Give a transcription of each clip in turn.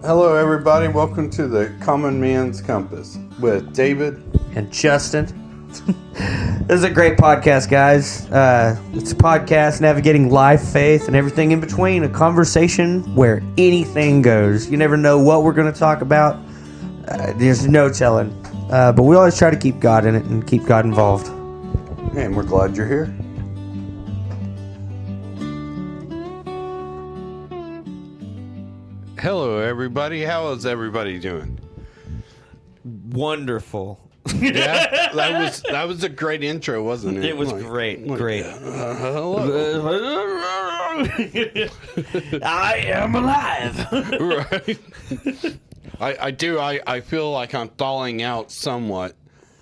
Hello, everybody. Welcome to the Common Man's Compass with David and Justin. This is a great podcast, guys. It's a podcast navigating life, faith, and everything in between. A conversation where anything goes. You never know what we're going to talk about. There's no telling. But we always try to keep God in it and keep God involved. And we're glad you're here. Hello, everybody. How is everybody doing? Wonderful. Yeah, that was a great intro, wasn't it? It was great. Hello. I am alive. Right. I feel like I'm thawing out somewhat.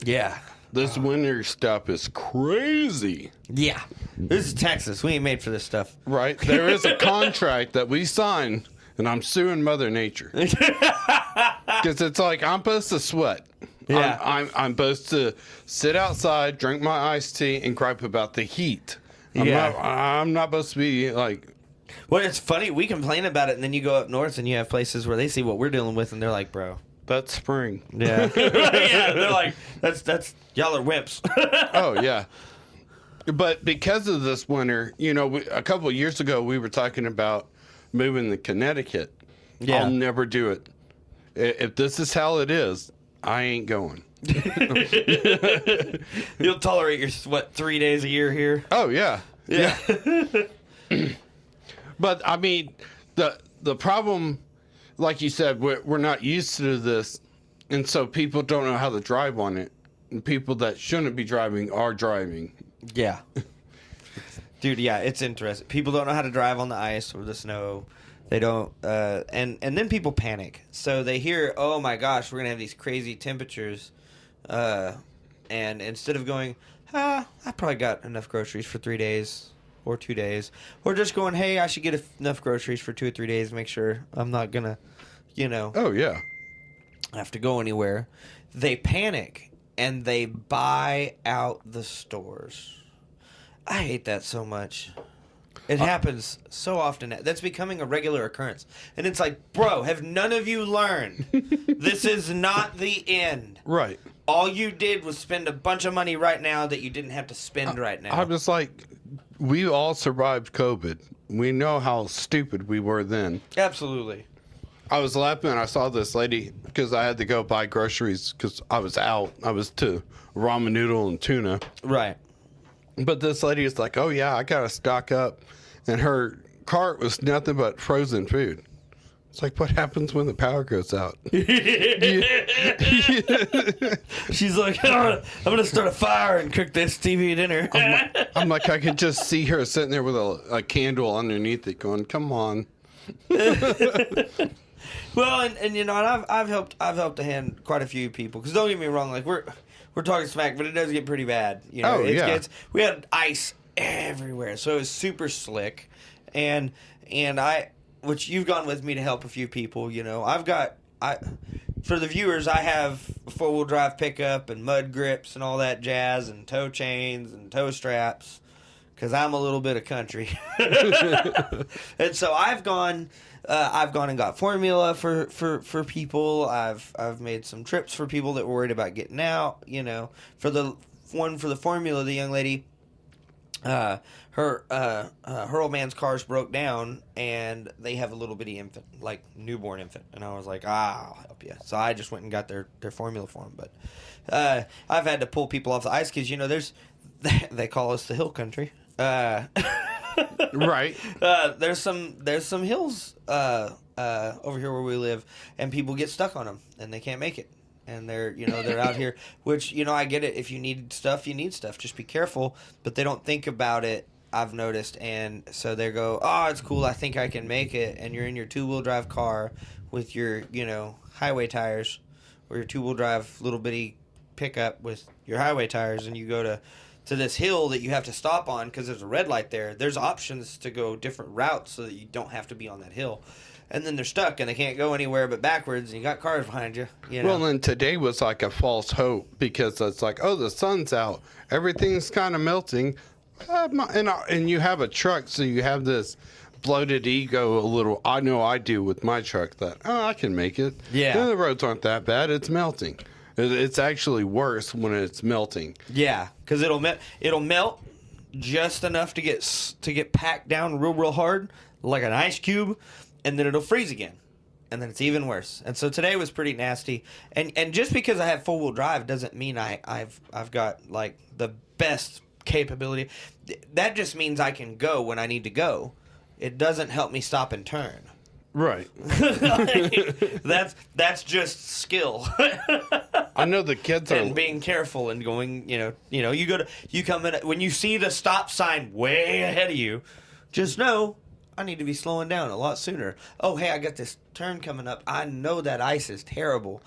Yeah. This winter stuff is crazy. Yeah. This is Texas. We ain't made for this stuff. Right. There is a contract that we signed, and I'm suing Mother Nature. Because it's like I'm supposed to sweat. Yeah. I'm supposed to sit outside, drink my iced tea, and gripe about the heat. I'm not supposed to be like... Well, it's funny. We complain about it, and then you go up north, and you have places where they see what we're dealing with, and they're like, bro. That's spring. Yeah. Yeah, they're like, that's y'all are wimps. Oh, yeah. But because of this winter, a couple of years ago, we were talking about moving to Connecticut. Yeah. I'll never do it. If this is how it is, I ain't going. You'll tolerate your sweat 3 days a year here? Oh, yeah. Yeah. But, I mean, the problem, like you said, we're not used to this, and so people don't know how to drive on it. And people that shouldn't be driving are driving. Yeah. Dude, yeah, it's interesting. People don't know how to drive on the ice or the snow. They don't, and then people panic. So they hear, oh my gosh, we're going to have these crazy temperatures. And instead of going, I probably got enough groceries for 3 days or 2 days. Or just going, hey, I should get enough groceries for 2 or 3 days. Make sure I'm not going to, Oh, yeah. have to go anywhere. They panic and they buy out the stores. I hate that so much. It happens so often. That's becoming a regular occurrence. And it's like, bro, have none of you learned? This is not the end. Right. All you did was spend a bunch of money right now that you didn't have to spend right now. I'm just like, we all survived COVID. We know how stupid we were then. Absolutely. I was laughing. I saw this lady because I had to go buy groceries because I was out. I was to ramen noodle and tuna. Right. But this lady is like, oh, yeah, I got to stock up. And her cart was nothing but frozen food. It's like, what happens when the power goes out? She's like, I'm going to start a fire and cook this TV dinner. I'm like, I could just see her sitting there with a candle underneath it going, come on. Well, and I've helped a hand quite a few people. Because don't get me wrong, like we're talking smack, but it does get pretty bad. We had ice everywhere, so it was super slick, and which you've gone with me to help a few people. For the viewers, I have a 4-wheel drive pickup and mud grips and all that jazz and tow chains and tow straps because I'm a little bit of country, and so I've gone and got formula for people. I've made some trips for people that were worried about getting out. For the formula, the young lady, her old man's cars broke down, and they have a little bitty infant, like newborn infant. And I was like, I'll help you. So I just went and got their formula for them. But I've had to pull people off the ice because they call us the hill country. Right. There's some hills over here where we live, and people get stuck on them, and they can't make it. And they're out here, which, I get it. If you need stuff, you need stuff. Just be careful. But they don't think about it, I've noticed. And so they go, oh, it's cool. I think I can make it. And you're in your 2-wheel drive car with your, highway tires, or your 2-wheel drive little bitty pickup with your highway tires. And you go to this hill that you have to stop on because there's a red light there. There's options to go different routes so that you don't have to be on that hill. And then they're stuck and they can't go anywhere but backwards, and you got cars behind you. Well, then today was like a false hope because it's like, oh, the sun's out. Everything's kind of melting. And you have a truck, so you have this bloated ego a little. I know I do with my truck that, oh, I can make it. Yeah. The roads aren't that bad. It's melting. It's actually worse when it's melting. Yeah, because it'll melt just enough to get packed down real hard, like an ice cube, and then it'll freeze again. And then it's even worse. And so today was pretty nasty. And just because I have 4-wheel drive doesn't mean I've got like the best capability. That just means I can go when I need to go. It doesn't help me stop and turn. Right. That's just skill. I know the kids are and being careful and going, you come in when you see the stop sign way ahead of you, just know I need to be slowing down a lot sooner. Oh, hey, I got this turn coming up. I know that ice is terrible.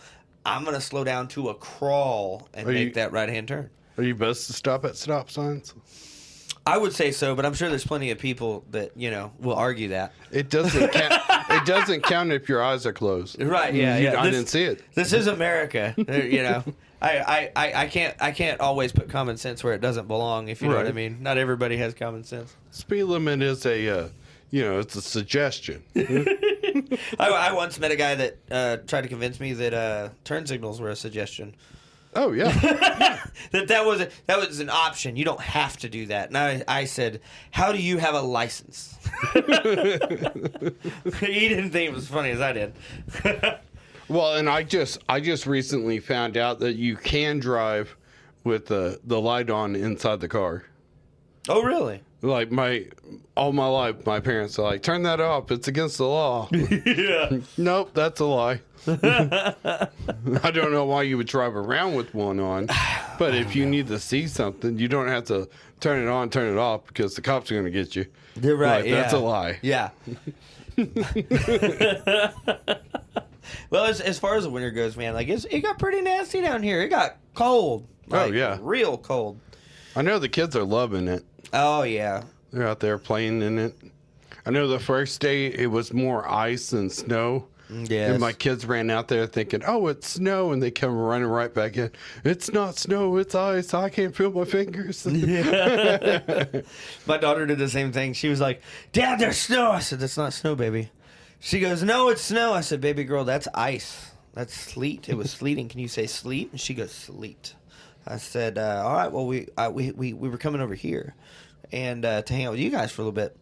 I'm going to slow down to a crawl and make that right-hand turn. Are you supposed to stop at stop signs? I would say so, but I'm sure there's plenty of people that, will argue that. It doesn't count. It doesn't count if your eyes are closed. Right, yeah. I didn't see it. This is America, I can't always put common sense where it doesn't belong, if you know what I mean. Not everybody has common sense. Speed limit is it's a suggestion. I once met a guy that tried to convince me that turn signals were a suggestion. Oh yeah, that was an option. You don't have to do that. And I said, "How do you have a license?" He didn't think it was as funny as I did. Well, and I just recently found out that you can drive with the light on inside the car. Oh, really? Like all my life, my parents are like, turn that off. It's against the law. Yeah. Nope, that's a lie. I don't know why you would drive around with one on, but if you need to see something, you don't have to turn it on, turn it off because the cops are going to get you. You're right. Like, that's a lie. Yeah. Well, as far as the winter goes, man, like it got pretty nasty down here. It got cold. Oh yeah, real cold. I know the kids are loving it. Oh yeah, they're out there playing in it. I know the first day it was more ice than snow. Yes. And my kids ran out there thinking, oh, it's snow, and they come running right back in. It's not snow, it's ice. I can't feel my fingers. My daughter did the same thing. She was like, Dad, there's snow. I said, that's not snow, baby. She goes, no, it's snow. I said, baby girl, that's ice. That's sleet. It was sleeting. Can you say sleet? And she goes, sleet. I said, all right, well, we were coming over here and to hang out with you guys for a little bit.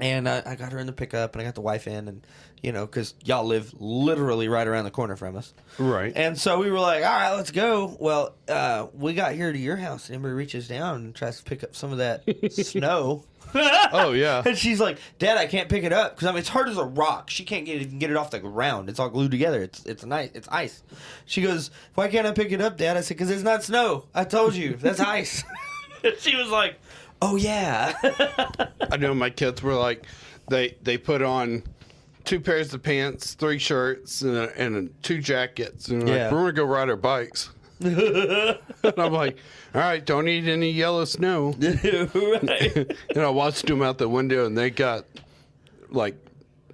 And I got her in the pickup, and I got the wife in, and, because y'all live literally right around the corner from us. Right. And so we were like, all right, let's go. Well, we got here to your house, and Ember reaches down and tries to pick up some of that snow. Oh, yeah. And she's like, Dad, I can't pick it up, because it's hard as a rock. She can't even get it off the ground. It's all glued together. It's ice. She goes, why can't I pick it up, Dad? I said, because it's not snow. I told you. That's ice. She was like, oh, yeah. I know my kids were like, they put on 2 pairs of pants, 3 shirts, and 2 jackets. And like, we're going to go ride our bikes. And I'm like, all right, don't eat any yellow snow. Right. And I watched them out the window, and they got, like,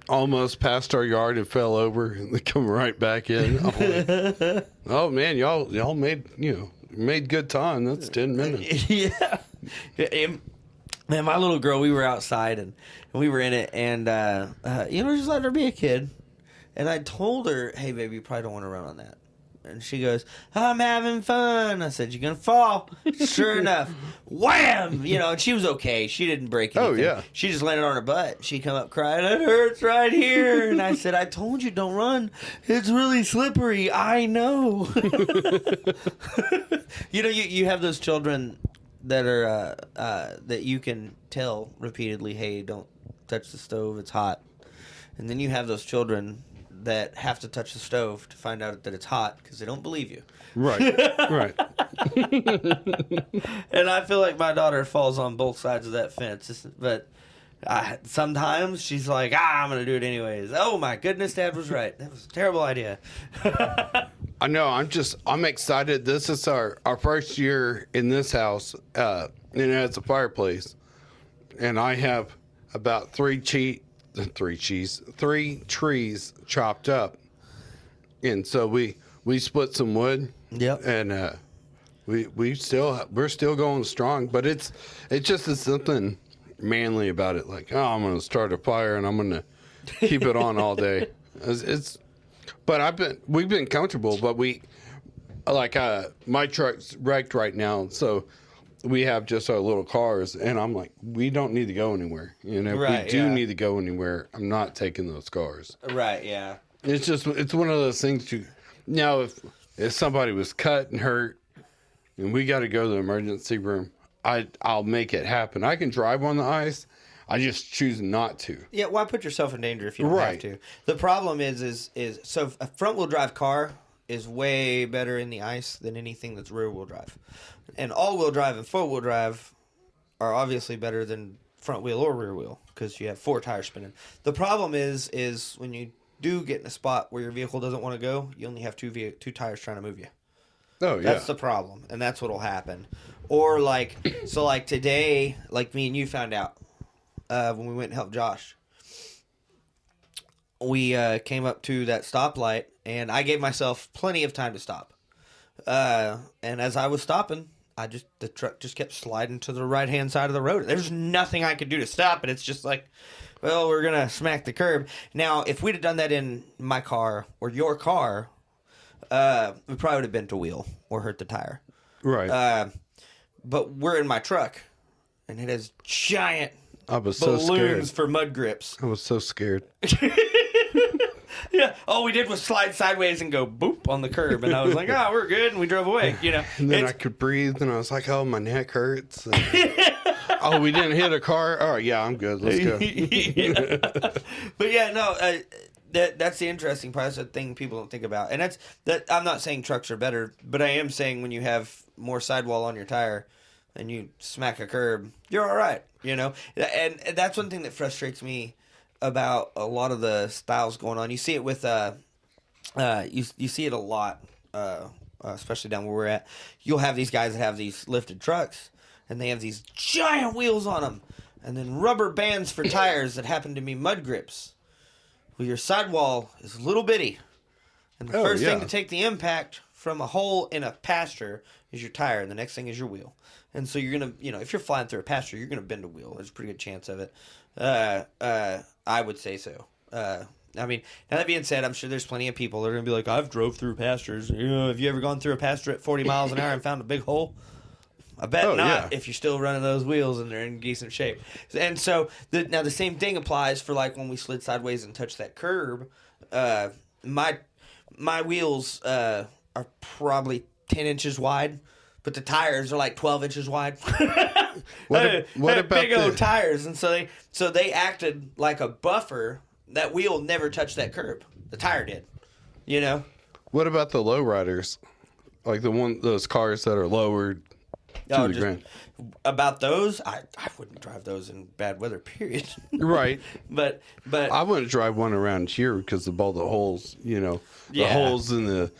almost past our yard and fell over, and they come right back in. I'm like, oh, man, y'all made good time. That's 10 minutes. Yeah. Man, my little girl, we were outside and we were in it, and just letting her be a kid. And I told her, hey, baby, you probably don't want to run on that. And she goes, I'm having fun. I said, you're going to fall. Sure enough, wham! And she was okay. She didn't break anything. Oh, yeah. She just landed on her butt. She come up crying, it hurts right here. And I said, I told you, don't run. It's really slippery. I know. You have those children that are that you can tell repeatedly, hey, don't touch the stove, it's hot. And then you have those children that have to touch the stove to find out that it's hot because they don't believe you. Right, right. And I feel like my daughter falls on both sides of that fence. But sometimes she's like, I'm going to do it anyways. Oh, my goodness, Dad was right. That was a terrible idea. I know. I'm excited. This is our first year in this house, and it has a fireplace. And I have about 3 trees chopped up. And so we split some wood. Yep. And we're still going strong, but it just is something, manly about it. Like, oh, I'm going to start a fire and I'm going to keep it on all day. But we've been comfortable, but my truck's wrecked right now. So we have just our little cars, and I'm like, we don't need to go anywhere. You know, Right, if we do yeah. need to go anywhere, I'm not taking those cars. Right, yeah. It's one of those things now if somebody was cut and hurt and we got to go to the emergency room, I'll make it happen. I can drive on the ice. I just choose not to. Yeah, why put yourself in danger if you don't have to? The problem is so a front wheel drive car is way better in the ice than anything that's rear wheel drive. And all wheel drive and four wheel drive are obviously better than front wheel or rear wheel because you have 4 tires spinning. The problem is when you do get in a spot where your vehicle doesn't want to go, you only have 2 tires trying to move you. Oh, yeah. That's the problem, and that's what'll happen. Or like today, like me and you found out when we went and helped Josh. We came up to that stoplight, and I gave myself plenty of time to stop. And as I was stopping, the truck just kept sliding to the right-hand side of the road. There's nothing I could do to stop it. It's just like, well, we're going to smack the curb. Now, if we'd have done that in my car or your car, we probably would have bent a wheel or hurt the tire. Right. But we're in my truck, and it has giant I was so scared. balloons for mud grips. I was so scared. Yeah, all we did was slide sideways and go boop on the curb, and I was like, "Oh, we're good," and we drove away. You know, and then I could breathe, and I was like, "Oh, my neck hurts." And, oh, we didn't hit a car. Oh, yeah, I'm good. Let's go. Yeah. But yeah, no, that's the interesting part. That's the thing people don't think about, and that. I'm not saying trucks are better, but I am saying when you have more sidewall on your tire and you smack a curb, you're all right. You know, and that's one thing that frustrates me about a lot of the styles going on. You see it with you see it a lot, especially down where we're at. You'll have these guys that have these lifted trucks, and they have these giant wheels on them, and then rubber bands for tires that happen to be mud grips. Well, your sidewall is little bitty, and the first thing to take the impact from a hole in a pasture is your tire, and the next thing is your wheel. And so you're gonna, if you're flying through a pasture, you're gonna bend a wheel. There's a pretty good chance of it. I would say so. I mean, now that being said, I'm sure there's plenty of people that are gonna be like, I've drove through pastures. Have you ever gone through a pasture at 40 miles an hour and found a big hole? I bet not. Yeah. If you're still running those wheels and they're in decent shape. And so now the same thing applies for like when we slid sideways and touched that curb. My wheels are probably 10 inches wide, but the tires are like 12 inches wide. What about big old tires? And so they acted like a buffer. That wheel never touched that curb. The tire did. You know. What about the lowriders? Like those cars that are lowered to the ground. About those, I wouldn't drive those in bad weather. Period. Right. But I wouldn't drive one around here because of all the holes. The Yeah. holes in the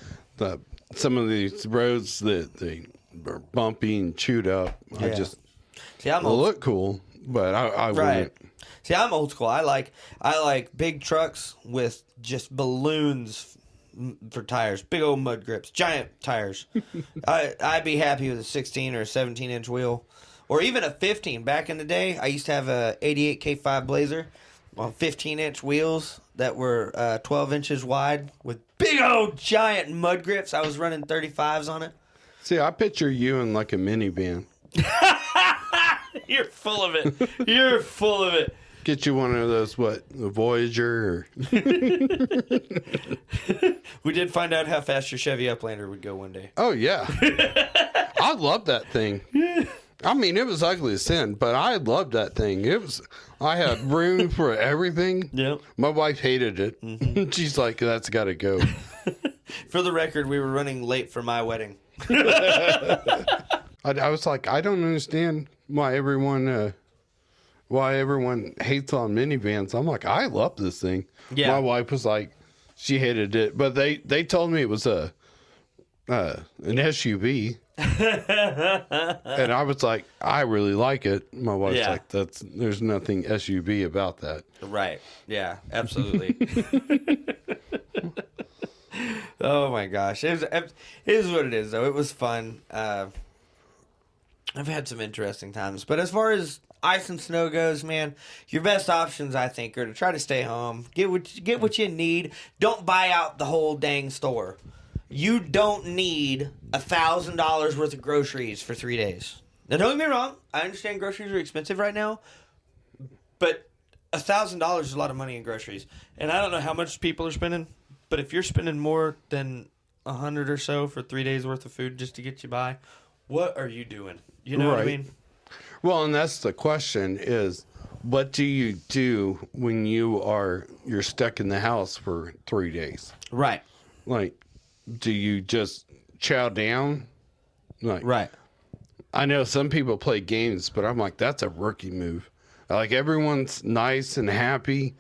some of these roads that they are bumpy and chewed up. Yeah. I just See, I'm they look cool, but I right. wouldn't. See, I'm old school. I like big trucks with just balloons for tires, big old mud grips, giant tires. I'd be happy with a 16 or a 17-inch wheel, or even a 15. Back in the day, I used to have a 88 K5 Blazer on 15-inch wheels that were 12 inches wide with big old giant mud grips. I was running 35s on it. See, I picture you in like a minivan. You're full of it. You're full of it. Get you one of those, the Voyager? We did find out how fast your Chevy Uplander would go one day. Oh, yeah. I love that thing. I mean, it was ugly as sin, but I loved that thing. I had room for everything. Yeah. My wife hated it. Mm-hmm. She's like, that's got to go. For the record, we were running late for my wedding. I was like, I don't understand why everyone hates on minivans. I'm like, I love this thing. Yeah. My wife was like, she hated it, but they told me it was an SUV, and I was like, I really like it. My wife's like, there's nothing SUV about that. Right. Yeah. Absolutely. Oh my gosh, it is what it is though. It was fun. I've had some interesting times, but as far as ice and snow goes, man, your best options, I think, are to try to stay home. Get what you need. Don't buy out the whole dang store. You don't need $1,000 worth of groceries for 3 days. Now, don't get me wrong. I understand groceries are expensive right now, but $1,000 is a lot of money in groceries. And I don't know how much people are spending, but if you're spending more than $100 or so for 3 days worth of food just to get you by, what are you doing? You know what I mean? Well, and that's the question is, what do you do when you're stuck in the house for 3 days? Right. Like, do you just chow down? Like, Right. I know some people play games, but I'm like, that's a rookie move. Like, everyone's nice and happy.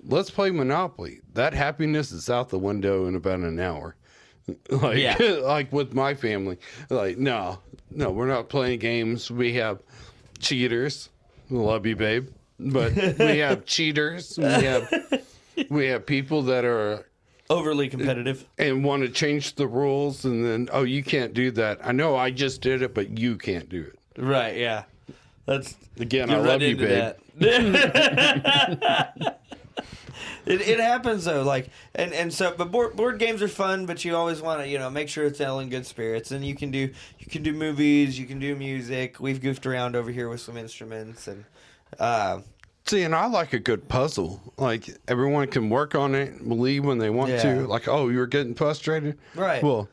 Let's play Monopoly. That happiness is out the window in about an hour. Like, like with my family. Like, no, we're not playing games. We have cheaters. Love you, babe. But we have cheaters. We have people that are overly competitive and want to change the rules, and then, oh, you can't do that. I know I just did it, but you can't do it. Right, yeah. That's again, I love you, babe. It happens though, like, and so, but board games are fun, but you always want to, make sure it's all in good spirits. And you can do movies, you can do music. We've goofed around over here with some instruments, and see, and I like a good puzzle. Like, everyone can work on it, leave when they want to. Like, oh, you're getting frustrated, right? Well,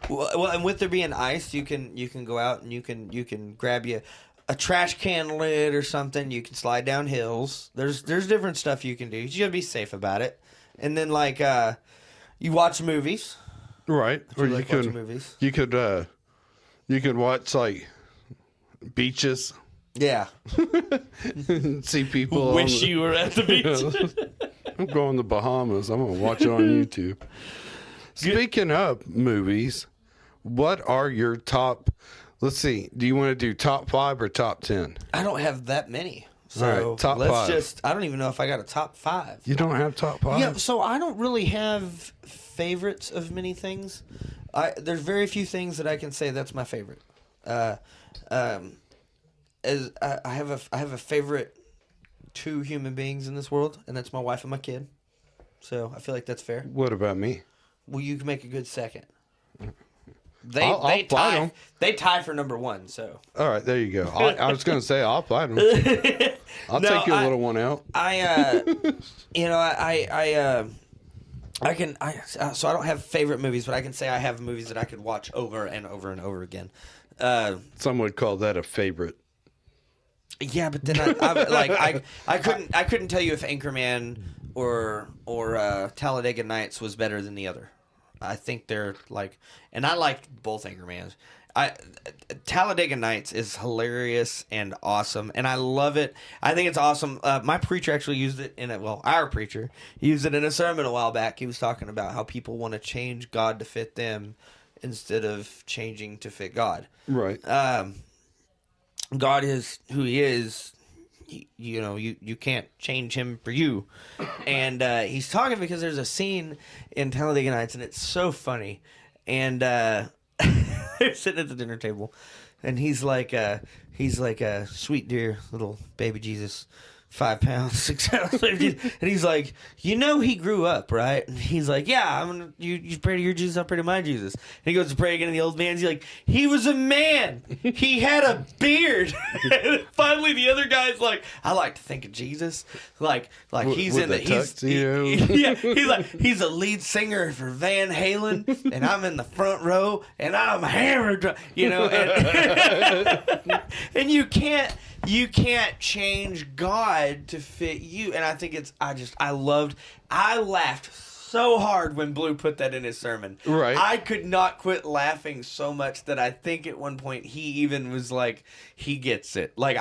and with there being ice, you can go out and you can grab you a trash can lid or something. You can slide down hills. There's different stuff you can do. You just gotta be safe about it. And then, like, you watch movies, right? Or you could movies. You could watch, like, beaches. Yeah. See people. Wish you were at the beach. I'm going to the Bahamas. I'm gonna watch it on YouTube. Speaking of movies, what are your top? Let's see. Do you want to do top 5 or top 10? I don't have that many. So all right, top 5. I don't even know if I got a top 5. You don't have top 5? Yeah, so I don't really have favorites of many things. There's very few things that I can say that's my favorite. As I have a favorite 2 human beings in this world, and that's my wife and my kid. So I feel like that's fair. What about me? Well, you can make a good second. I'll They tie for number 1. So all right, there you go. I was going to say I'll fight them. I'll take your little one out. So I don't have favorite movies, but I can say I have movies that I could watch over and over and over again. Some would call that a favorite. Yeah, but then I couldn't tell you if Anchorman or Talladega Nights was better than the other. I think they're like, and I like both Anchormans. Talladega Nights is hilarious and awesome, and I love it. I think it's awesome. My preacher actually used it our preacher used it in a sermon a while back. He was talking about how people want to change God to fit them instead of changing to fit God. Right. God is who He is. You can't change Him for you. And he's talking because there's a scene in Talladega Nights, and it's so funny. And they're sitting at the dinner table, and he's like, sweet dear little baby Jesus, 5 pounds, 6 ounces. And he's like, he grew up, right? And he's like, yeah, you pray to your Jesus, I'll pray to my Jesus. And he goes to pray again, and the old man's like, he was a man. He had a beard. And finally, the other guy's like, I like to think of Jesus like he's in the he's a lead singer for Van Halen, and I'm in the front row, and I'm hammered, and you can't change God to fit you. And I think I laughed so hard when Blue put that in his sermon. Right. I could not quit laughing so much that I think at one point he even was like, he gets it. Like,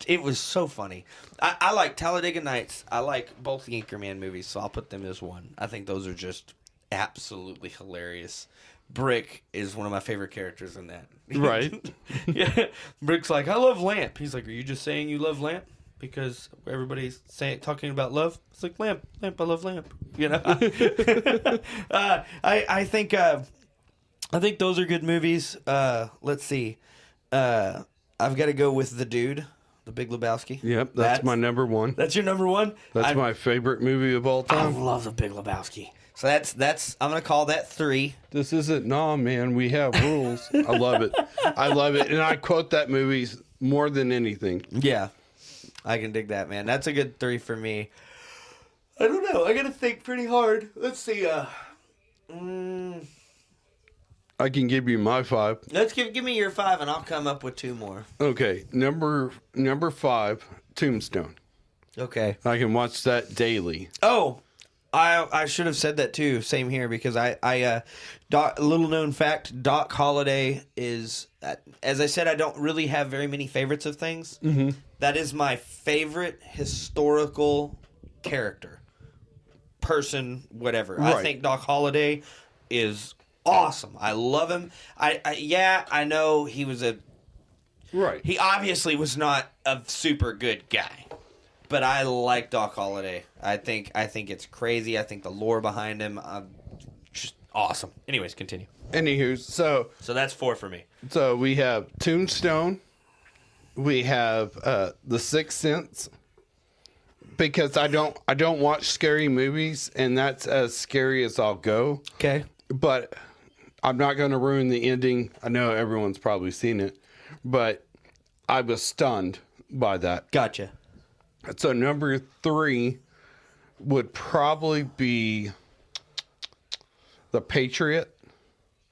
it was so funny. I like Talladega Nights. I like both the Anchorman movies, so I'll put them as one. I think those are just absolutely hilarious. Brick is one of my favorite characters in that. Right. Yeah. Brick's like, I love Lamp. He's like, are you just saying you love Lamp because everybody's talking about love? It's like, Lamp, I love Lamp. I think those are good movies. Let's see. I've got to go with The Dude, The Big Lebowski. Yep, that's my number one. That's your number one. That's my favorite movie of all I time. love The Big Lebowski. So that's I'm gonna call that 3. This isn't man. We have rules. I love it. I love it, and I quote that movie more than anything. Yeah, I can dig that, man. That's a good 3 for me. I don't know. I gotta think pretty hard. Let's see. I can give you my 5. Let's give me your 5, and I'll come up with 2 more. Okay, number 5, Tombstone. Okay. I can watch that daily. Oh, I should have said that too. Same here, because little known fact, Doc Holliday is, as I said, I don't really have very many favorites of things. Mm-hmm. That is my favorite historical character, person, whatever. Right. I think Doc Holliday is awesome. I love him. I know he was right. He obviously was not a super good guy, but I like Doc Holliday. I think it's crazy. I think the lore behind him, just awesome. Anyways, continue. Anywho, so that's 4 for me. So we have Tombstone. We have The Sixth Sense. Because I don't watch scary movies, and that's as scary as I'll go. Okay. But I'm not going to ruin the ending. I know everyone's probably seen it, but I was stunned by that. Gotcha. So number 3 would probably be The Patriot.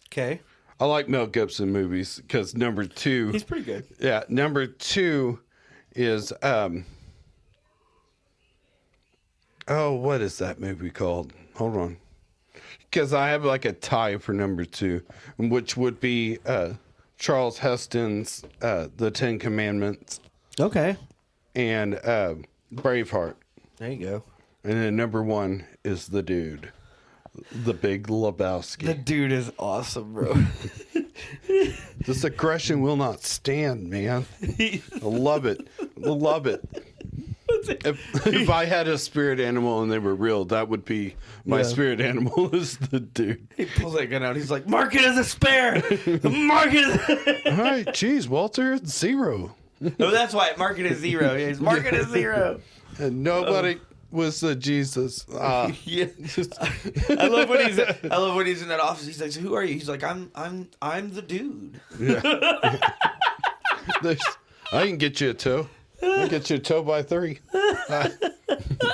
Okay. I like Mel Gibson movies because number 2... He's pretty good. Yeah, number 2 is... what is that movie called? Hold on. Because I have like a tie for number 2, which would be Charles Heston's The Ten Commandments. Okay. And Braveheart. There you go. And then number 1 is The Dude. The Big Lebowski. The Dude is awesome, bro. This aggression will not stand, man. I love it. I love it. If I had a spirit animal and they were real, that would be my spirit animal is the Dude. He pulls that gun out. He's like, mark it as a spare. Mark it. All right, geez, Walter, it's 0. No, that's why. Mark it as 0. Yeah, he's mark it as 0. And nobody was Jesus. Yeah. I love when he's in that office. He's like, so who are you? He's like, I'm the Dude. Yeah. I can get you a toe. I'll get you a toe by 3.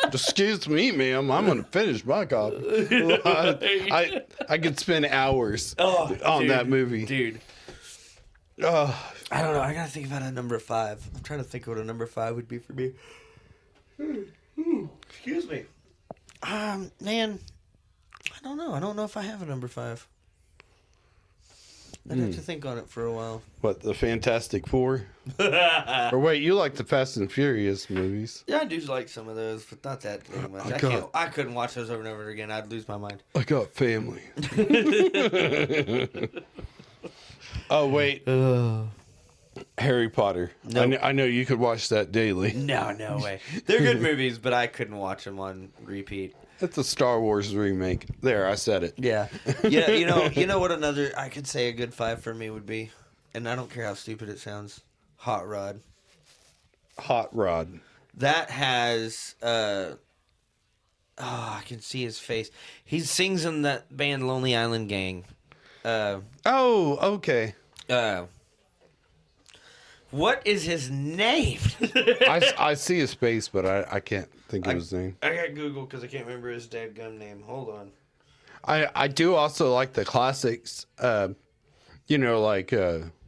Excuse me, ma'am. I'm going to finish my coffee. I could spend hours on that movie. Dude. I don't know. I got to think about a number 5. I'm trying to think what a number 5 would be for me. Excuse me. Man. I don't know. I don't know if I have a number 5. I'd have to think on it for a while. What, the Fantastic Four? Or wait, you like the Fast and Furious movies? Yeah, I do like some of those, but not that much. I couldn't watch those over and over again. I'd lose my mind. I got family. Oh, wait. Harry Potter. Nope. I know you could watch that daily. No way. They're good movies, but I couldn't watch them on repeat. It's a Star Wars remake. There, I said it. Yeah. Yeah, you know what another I could say a good 5 for me would be? And I don't care how stupid it sounds. Hot Rod. Hot Rod. That has I can see his face. He sings in that band Lonely Island Gang. Okay. What is his name? I see his face, but I can't think of his name. I got Google because I can't remember his dadgum name. Hold on. I do also like the classics, like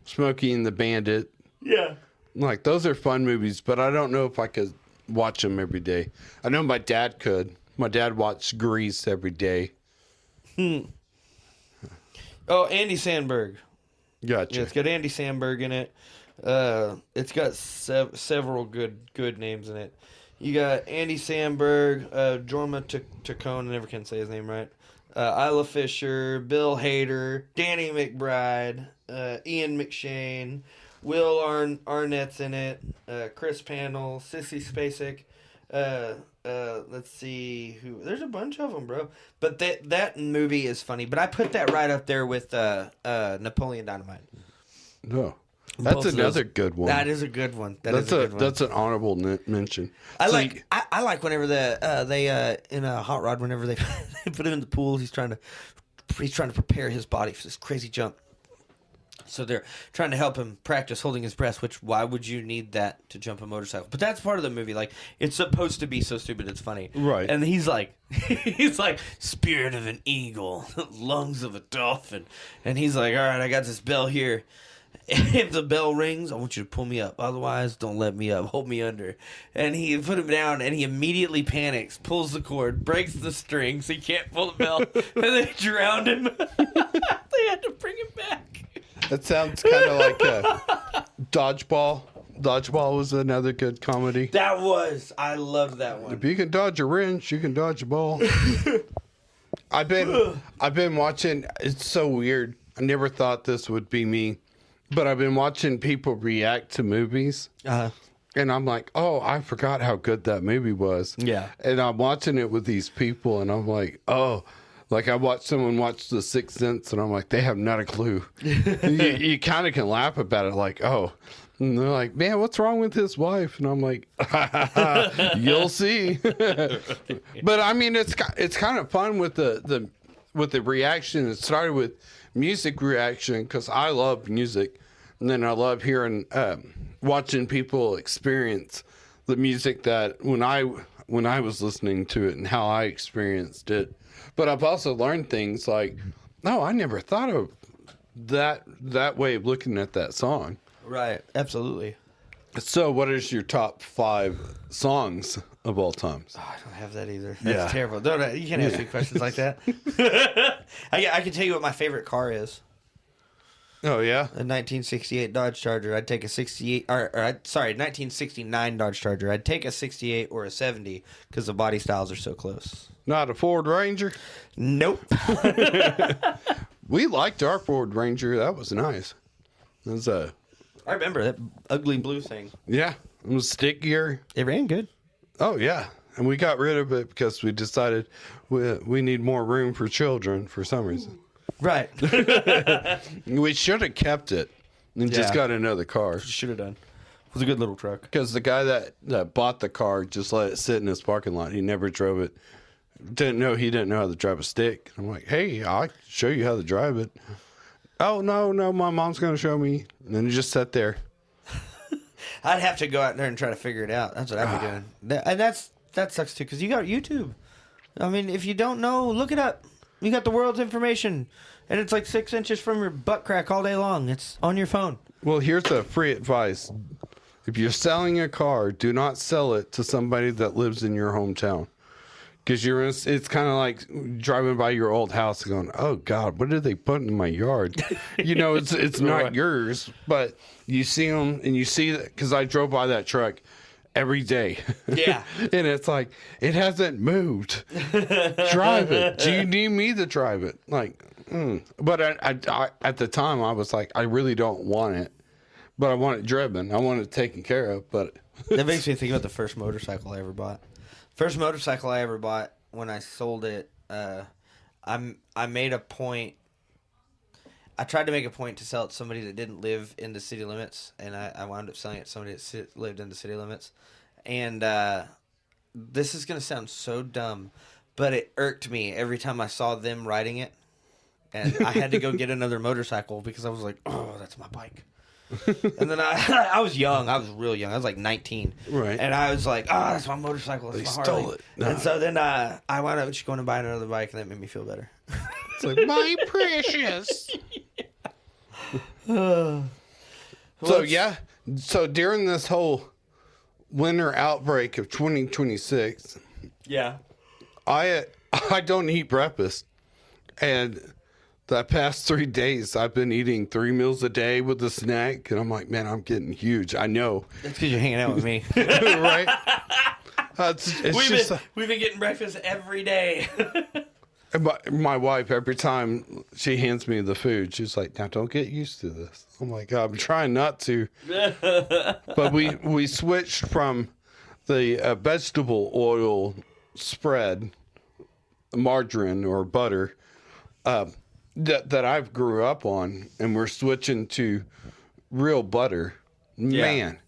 Smokey and the Bandit. Yeah. Like, those are fun movies, but I don't know if I could watch them every day. I know my dad could. My dad watched Grease every day. Oh, Andy Samberg. Gotcha. Yeah, it's got Andy Samberg in it. It's got several good names in it. You got Andy Samberg, Jorma Taccone, I never can say his name right. Isla Fisher, Bill Hader, Danny McBride, Ian McShane, Will Arnett's in it, Chris Panel, Sissy Spacek. Let's see who. There's a bunch of them, bro. But that movie is funny. But I put that right up there with Napoleon Dynamite. No. That's Both of another those. good one. That is a good one. That's a good one. That's an honorable mention. I like whenever they in a hot rod, whenever they put him in the pool, he's trying to prepare his body for this crazy jump. So they're trying to help him practice holding his breath, which why would you need that to jump a motorcycle? But that's part of the movie. Like, it's supposed to be so stupid it's funny. Right. And he's like spirit of an eagle, lungs of a dolphin. And he's like, all right, I got this bell here. If the bell rings, I want you to pull me up. Otherwise, don't let me up. Hold me under. And he put him down, and he immediately panics, pulls the cord, breaks the string, so he can't pull the bell, and they drowned him. They had to bring him back. That sounds kind of like Dodgeball. Dodgeball was another good comedy. I loved that one. If you can dodge a wrench, you can dodge a ball. I've been watching. It's so weird. I never thought this would be me, but I've been watching people react to movies. And I'm like, oh, I forgot how good that movie was. Yeah. And I'm watching it with these people, and I'm like, oh. Like, I watched someone watch The Sixth Sense, and I'm like, they have not a clue. you kind of can laugh about it, like, oh. And they're like, man, what's wrong with his wife? And I'm like, you'll see. But, I mean, it's kind of fun with the reaction. It started with music reaction, because I love music. And then I love hearing, watching people experience the music that when I was listening to it and how I experienced it. But I've also learned things like, no, I never thought of that way of looking at that song. Right, absolutely. So what is your top 5 songs of all times? Oh, I don't have that either. That's terrible. You can't ask me questions like that. I can tell you what my favorite car is. Oh, yeah? A 1968 Dodge Charger. I'd take a 1969 Dodge Charger. I'd take a 68 or a 70 because the body styles are so close. Not a Ford Ranger? Nope. We liked our Ford Ranger. That was nice. It was I remember that ugly blue thing. Yeah, it was stickier. It ran good. Oh, yeah. And we got rid of it because we decided we need more room for children for some reason. Right. We should have kept it and just got another car. Should have done. It was a good little truck. Because the guy that bought the car just let it sit in his parking lot. He never drove it. He didn't know how to drive a stick. I'm like, hey, I'll show you how to drive it. Oh, no, my mom's going to show me. And then he just sat there. I'd have to go out there and try to figure it out. That's what I'd be doing. And that sucks too, because you got YouTube. I mean, if you don't know, look it up. You got the world's information, and it's like 6 inches from your butt crack all day long. It's on your phone. Well, here's a free advice. If you're selling a car, do not sell it to somebody that lives in your hometown. Because it's kind of like driving by your old house and going, oh, God, what did they put in my yard? It's not yours, but you see them, and you see that, because I drove by that truck every day. Yeah. And it's like, it hasn't moved. Drive it. Do you need me to drive it? Like, But I at the time, I was like, I really don't want it, but I want it driven. I want it taken care of, but... That makes me think about the first motorcycle I ever bought. First motorcycle I ever bought, when I sold it, I made a point. I tried to make a point to sell it to somebody that didn't live in the city limits, and I wound up selling it to somebody that lived in the city limits. And this is going to sound so dumb, but it irked me every time I saw them riding it. And I had to go get another motorcycle because I was like, oh, that's my bike. And then I was young. I was real young. I was like 19. Right. And I was like, oh, that's my motorcycle. That's They my stole Harley. it. No. And so then I wound up just going to buy another bike, and that made me feel better. It's like, my precious. So during this whole winter outbreak of 2026, Yeah. I don't eat breakfast, and the past 3 days I've been eating 3 meals a day with a snack, and I'm like, man, I'm getting huge. I know. That's because you're hanging out with me. Right? We've been getting breakfast every day. My wife, every time she hands me the food, she's like, now don't get used to this. I'm like, I'm trying not to. But we switched from the vegetable oil spread, margarine or butter, that I've grew up on, and we're switching to real butter, man,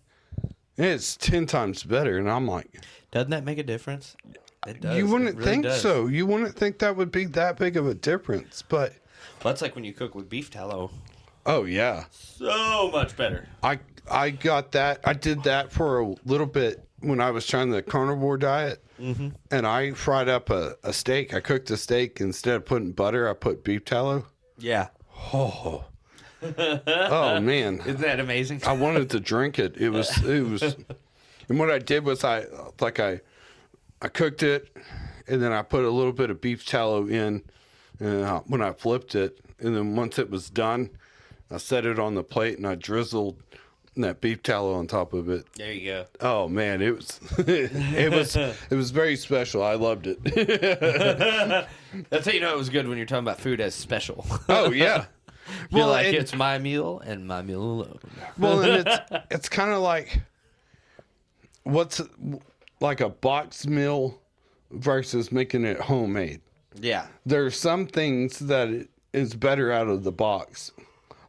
it's 10 times better. And I'm like, doesn't that make a difference? It does. You wouldn't really think does. so. You wouldn't think that would be that big of a difference, but Well, that's like when you cook with beef tallow. oh yeah, So much better. I got that. I did that for a little bit when I was trying the carnivore diet, and I fried up a steak. I cooked a steak instead of putting butter. I put beef tallow. Yeah. Oh, oh man, Isn't that amazing? I wanted to drink it. It was, and what I did was I cooked it, and then I put a little bit of beef tallow in, and when I flipped it, and then once it was done, I set it on the plate and I drizzled that beef tallow on top of it. There you go. Oh man, it was it was very special. I loved it. That's how you know it was good when you're talking about food as special. Oh yeah. Well, like it's my meal and my meal alone. Well, and it's kind of like what's like a box meal versus making it homemade. Yeah. There are some things that is better out of the box.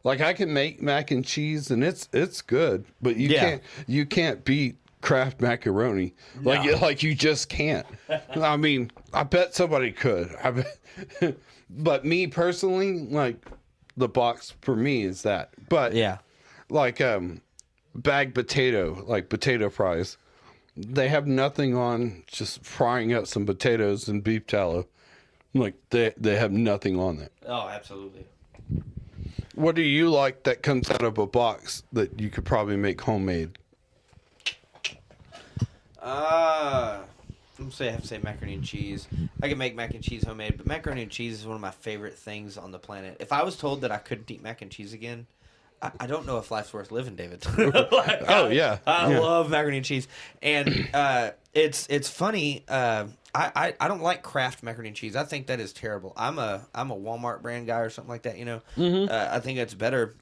Like I can make mac and cheese and it's good, but you can't beat Kraft macaroni. Like you just can't. I mean, I bet somebody could. But me personally, like the box for me is that. But like bagged potato, like potato fries, they have nothing on just frying up some potatoes and beef tallow. Like they have nothing on that. Oh, absolutely. What do you like that comes out of a box that you could probably make homemade? I'm gonna say I have to say macaroni and cheese. I can make mac and cheese homemade, but macaroni and cheese is one of my favorite things on the planet. If I was told that I couldn't eat mac and cheese again, I don't know if life's worth living, David. I love macaroni and cheese, and it's funny. I don't like Kraft macaroni and cheese. I think that is terrible. I'm a Walmart brand guy or something like that. You know, I think that's better.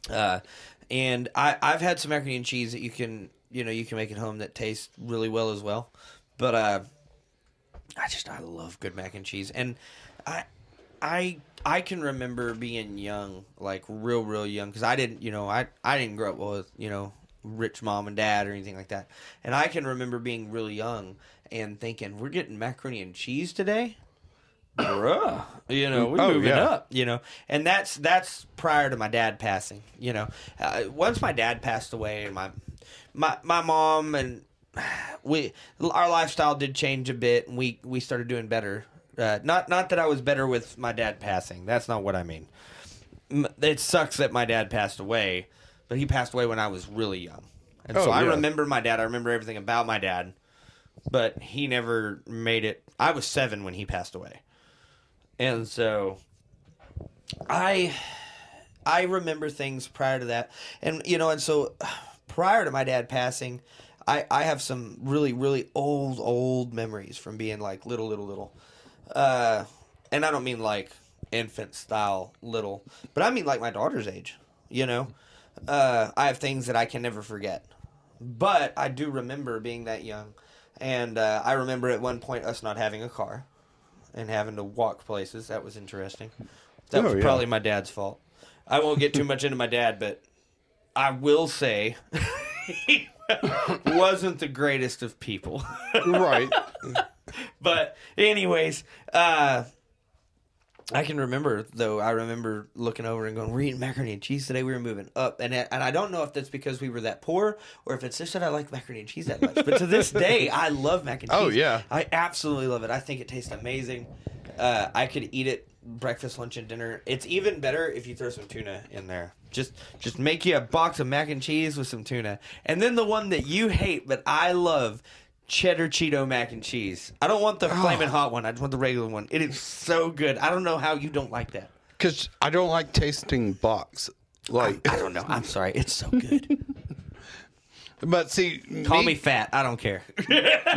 And I've had some macaroni and cheese that you can make at home that tastes really well as well. But I love good mac and cheese, and I can remember being young, like real young, because I didn't grow up with rich mom and dad or anything like that, and I can remember being really young and thinking, we're getting macaroni and cheese today, bruh. We're moving up. And that's prior to my dad passing. Once my dad passed away, and my mom and our lifestyle did change a bit, and we started doing better. Not that I was better with my dad passing. That's not what I mean. It sucks that my dad passed away, but he passed away when I was really young. And I remember my dad. I remember everything about my dad, but he never made it. I was 7 when he passed away. And so I remember things prior to that. And so prior to my dad passing, I have some really old memories from being like little. And I don't mean like infant style little, but I mean like my daughter's age. I have things that I can never forget, but I do remember being that young, and I remember at one point us not having a car and having to walk places. That was interesting. That was probably my dad's fault. I won't get too much into my dad, but I will say he wasn't the greatest of people. Right. But anyways, I can remember, though. I remember looking over and going, we're eating macaroni and cheese today. We were moving up. And I don't know if that's because we were that poor or if it's just that I like macaroni and cheese that much. But to this day, I love mac and cheese. Oh, yeah. I absolutely love it. I think it tastes amazing. I could eat it breakfast, lunch, and dinner. It's even better if you throw some tuna in there. Just make you a box of mac and cheese with some tuna. And then the one that you hate but I love, cheddar Cheeto mac and cheese. I don't want the flaming hot one. I just want the regular one. It is so good. I don't know how you don't like that. Because I don't like tasting box. Like I don't know. I'm sorry. It's so good. But see, Call me fat. I don't care.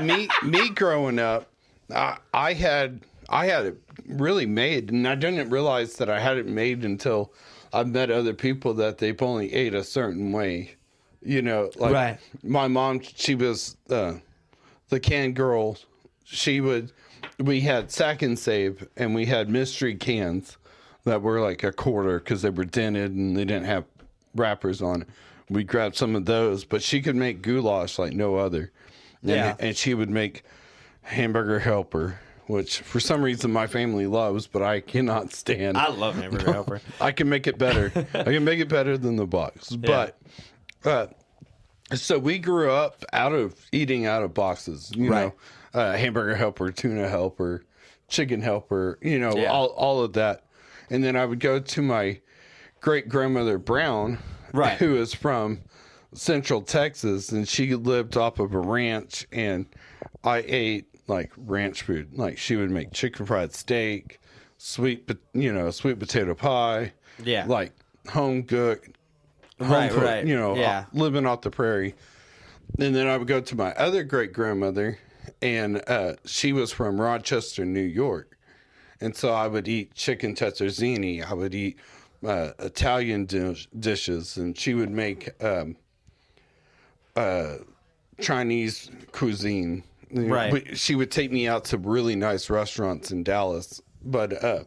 me growing up, I had it really made, and I didn't realize that I had it made until I met other people that they've only ate a certain way. Like my mom, she was the can girl. We had Sack and Save, and we had mystery cans that were like a quarter because they were dented and they didn't have wrappers on it. We grabbed some of those, but she could make goulash like no other. And she would make hamburger helper, which for some reason my family loves, but I cannot stand. I love hamburger helper. I can make it better. I can make it better than the box. Yeah. But so we grew up eating out of boxes, you Right. know, hamburger helper, tuna helper, chicken helper, you know, Yeah. all of that. And then I would go to my great grandmother Brown, Right. who is from Central Texas, and she lived off of a ranch, and I ate like ranch food. Like she would make chicken fried steak, sweet potato pie, Yeah. like home cooked, Right. you know, Yeah. living off the prairie. And then I would go to my other great grandmother, and she was from Rochester, New York. And so I would eat chicken tetrazzini. I would eat Italian dishes, and she would make Chinese cuisine. Right. But she would take me out to really nice restaurants in Dallas. But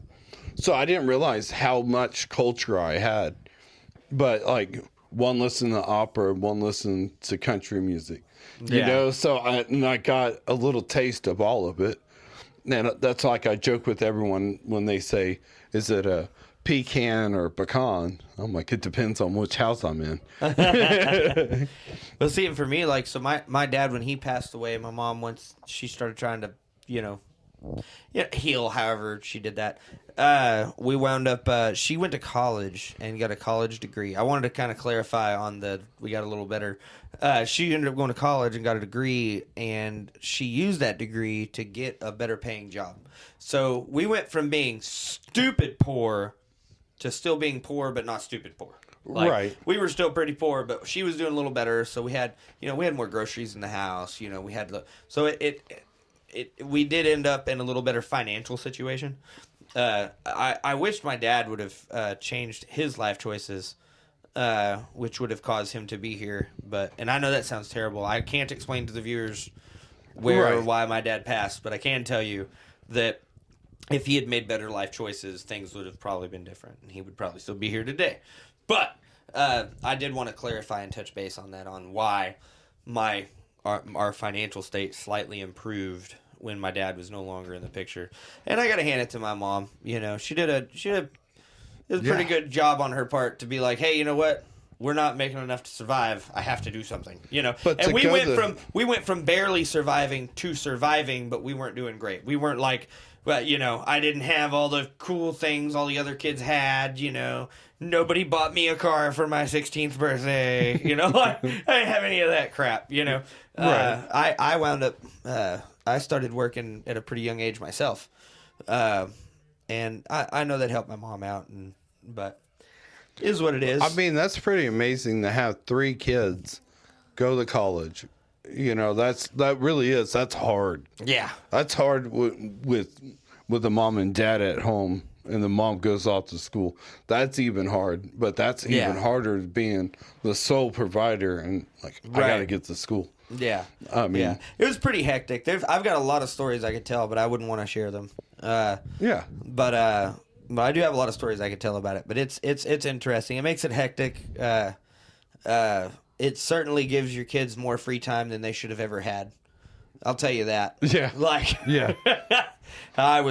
so I didn't realize how much culture I had. But like one listen to opera, one listen to country music. You Yeah. know, so I got a little taste of all of it. And that's like I joke with everyone when they say, is it a pecan or pecan? I'm like, it depends on which house I'm in. But see, and for me, like, so my dad, when he passed away, my mom, once she started trying to, heal, however she did that, we wound up, she went to college and got a college degree. I wanted to kind of clarify on we got a little better. She ended up going to college and got a degree, and she used that degree to get a better paying job. So we went from being stupid poor to still being poor, but not stupid poor. Like, Right. We were still pretty poor, but she was doing a little better. So we had more groceries in the house. We had so we did end up in a little better financial situation. I wished my dad would have changed his life choices, which would have caused him to be here. And I know that sounds terrible. I can't explain to the viewers where or Right. why my dad passed, but I can tell you that if he had made better life choices, things would have probably been different, and he would probably still be here today. But I did want to clarify and touch base on that, on why our financial state slightly improved when my dad was no longer in the picture. And I got to hand it to my mom. She did a pretty good job on her part to be like, hey, you know what? We're not making enough to survive. I have to do something, But And we went from barely surviving to surviving, but we weren't doing great. We weren't like, well, I didn't have all the cool things all the other kids had. Nobody bought me a car for my 16th birthday. I didn't have any of that crap. Right. I wound up. I started working at a pretty young age myself, and I know that helped my mom out. But it is what it is. I mean, that's pretty amazing to have 3 kids go to college. That really is. That's hard. Yeah. That's hard with the mom and dad at home, and the mom goes off to school. That's even hard. But that's even harder being the sole provider and like, I got to get to school. Yeah. I mean, yeah. It was pretty hectic. I've got a lot of stories I could tell, but I wouldn't want to share them. yeah. But I do have a lot of stories I could tell about it. But it's interesting. It makes it hectic. It certainly gives your kids more free time than they should have ever had. I'll tell you that. Yeah. Like, Yeah. I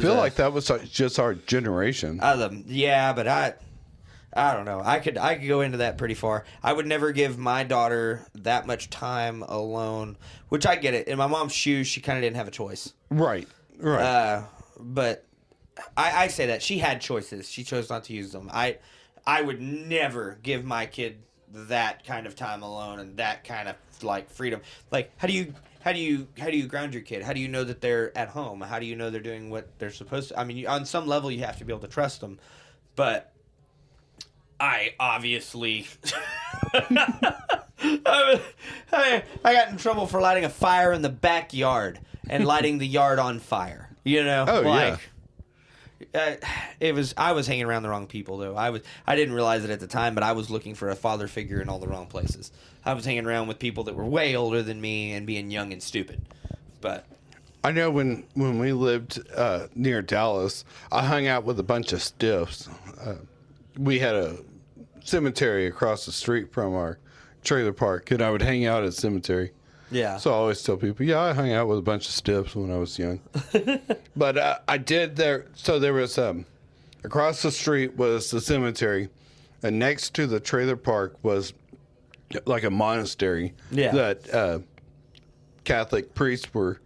feel like that was just our generation. Yeah, but I don't know. I could go into that pretty far. I would never give my daughter that much time alone, which I get it. In my mom's shoes, she kind of didn't have a choice. Right. But I say that she had choices. She chose not to use them. I would never give my kid that kind of time alone and that kind of like freedom. Like, how do you ground your kid? How do you know that they're at home? How do you know they're doing what they're supposed to? I mean, on some level, you have to be able to trust them. But I obviously I got in trouble for lighting a fire in the backyard and lighting the yard on fire. Oh, yeah. I was hanging around the wrong people though. I didn't realize it at the time, but I was looking for a father figure in all the wrong places. I was hanging around with people that were way older than me and being young and stupid. But I know when we lived near Dallas, I hung out with a bunch of stiffs. We had a cemetery across the street from our trailer park, and I would hang out at the cemetery. Yeah. So I always tell people, yeah, I hung out with a bunch of stiffs when I was young. But I did there. So there was across the street was the cemetery, and next to the trailer park was like a monastery that Catholic priests were.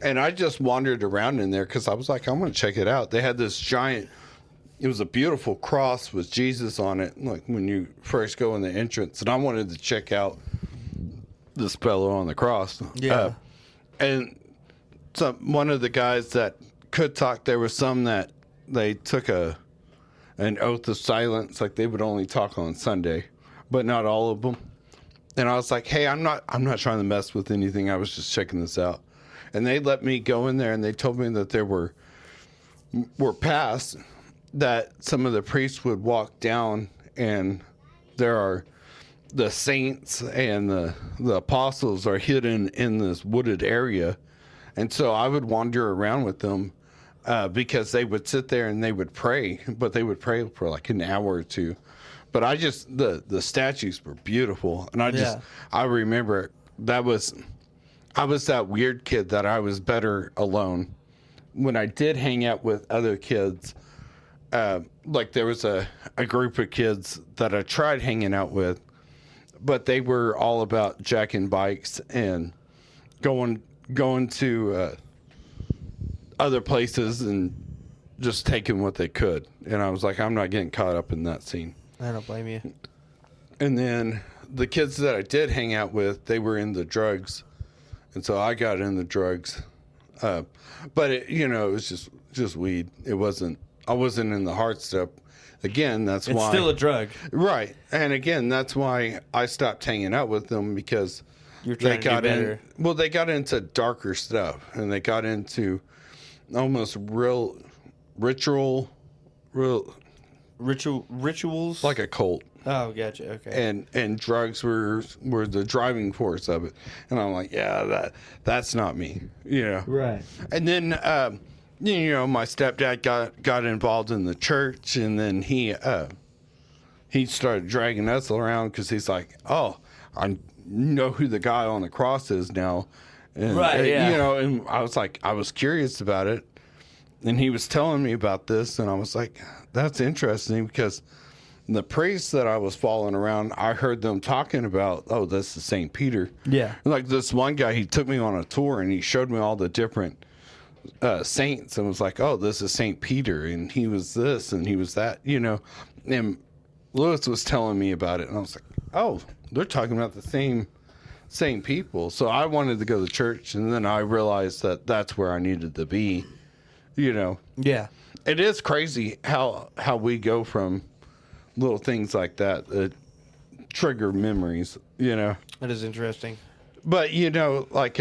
And I just wandered around in there because I was like, I'm going to check it out. They had this giant, it was a beautiful cross with Jesus on it, like when you first go in the entrance. And I wanted to check out this fellow on the cross. Yeah. And one of the guys that could talk, there was some that they took an oath of silence, like they would only talk on Sunday, but not all of them. And I was like, hey, I'm not trying to mess with anything. I was just checking this out. And they let me go in there, and they told me that there were paths that some of the priests would walk down, and there are the saints and the apostles are hidden in this wooded area. And so I would wander around with them because they would sit there and they would pray, but they would pray for like an hour or two. But I just, the statues were beautiful. And I remember I was that weird kid that I was better alone. When I did hang out with other kids, like there was a group of kids that I tried hanging out with, but they were all about jacking bikes and going to other places and just taking what they could. And I was like, I'm not getting caught up in that scene. I don't blame you. And then the kids that I did hang out with, they were into drugs. And so I got into drugs. But it was just weed. I wasn't in the hard stuff. Again, that's why. It's still a drug. Right. And again, that's why I stopped hanging out with them, because You're trying to do better. They got into darker stuff, and they got into almost rituals, like a cult. Oh, gotcha. Okay. And drugs were the driving force of it. And I'm like, yeah, that's not me, Right. And then my stepdad got involved in the church, and then he started dragging us around because he's like, oh, I know who the guy on the cross is now. And, right, yeah. And I was like, I was curious about it. And he was telling me about this, and I was like, that's interesting, because the priests that I was following around, I heard them talking about, oh, this is St. Peter. Yeah. Like this one guy, he took me on a tour, and he showed me all the different saints, and was like, oh, this is St. Peter, and he was this, and he was that, And Lewis was telling me about it, and I was like, oh, they're talking about the same people. So I wanted to go to church, and then I realized that that's where I needed to be, Yeah. It is crazy how we go from little things like that trigger memories, That is interesting. But, like,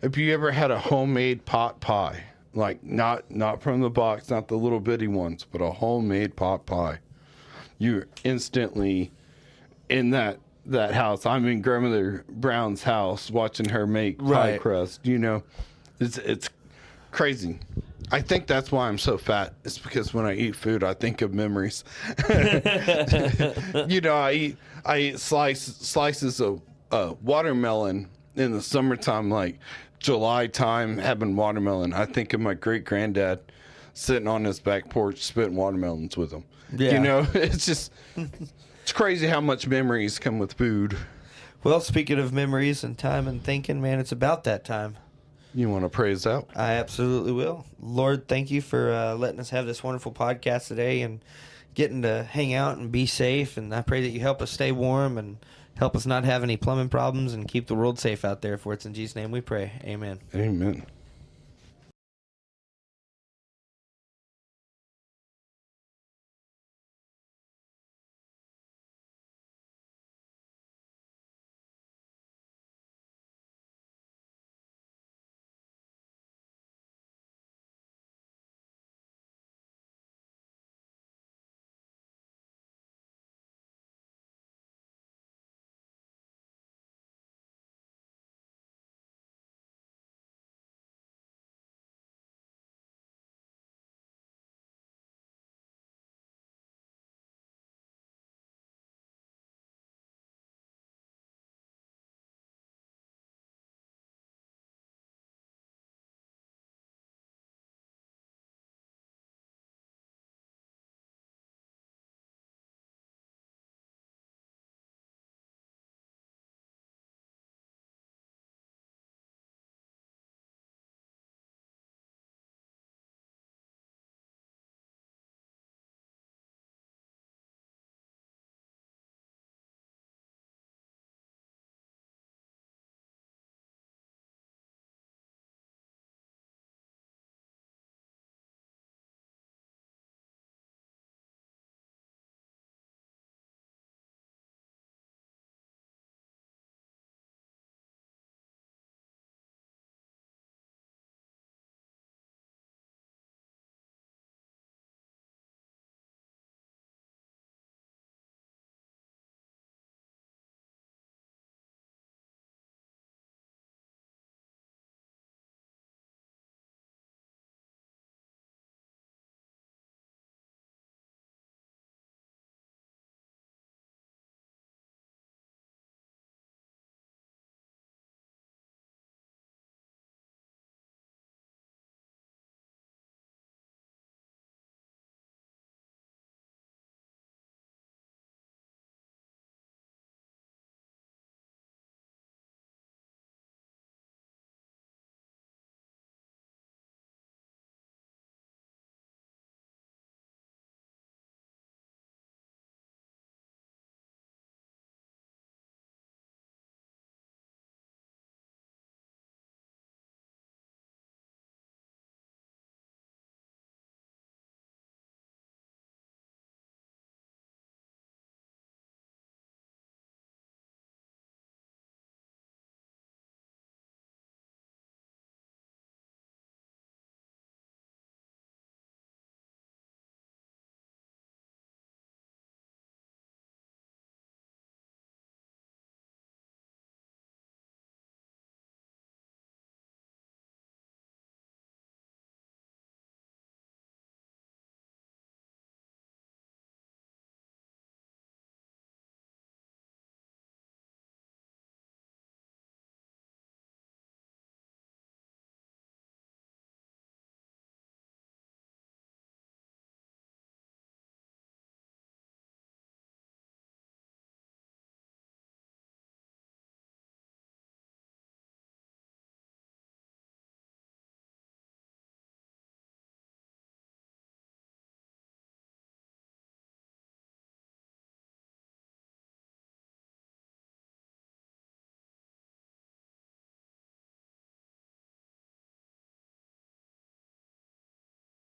if you ever had a homemade pot pie, like not from the box, not the little bitty ones, but a homemade pot pie, you're instantly in that house. I'm in Grandmother Brown's house watching her make pie crust, It's crazy. I think that's why I'm so fat. It's because when I eat food, I think of memories. I eat slices of watermelon in the summertime, like July time, having watermelon. I think of my great granddad sitting on his back porch spitting watermelons with him. Yeah. It's crazy how much memories come with food. Well, speaking of memories and time and thinking, man, it's about that time. You want to pray us out? I absolutely will. Lord, thank you for letting us have this wonderful podcast today and getting to hang out and be safe. And I pray that you help us stay warm and help us not have any plumbing problems and keep the world safe out there. For it's in Jesus' name we pray. Amen. Amen.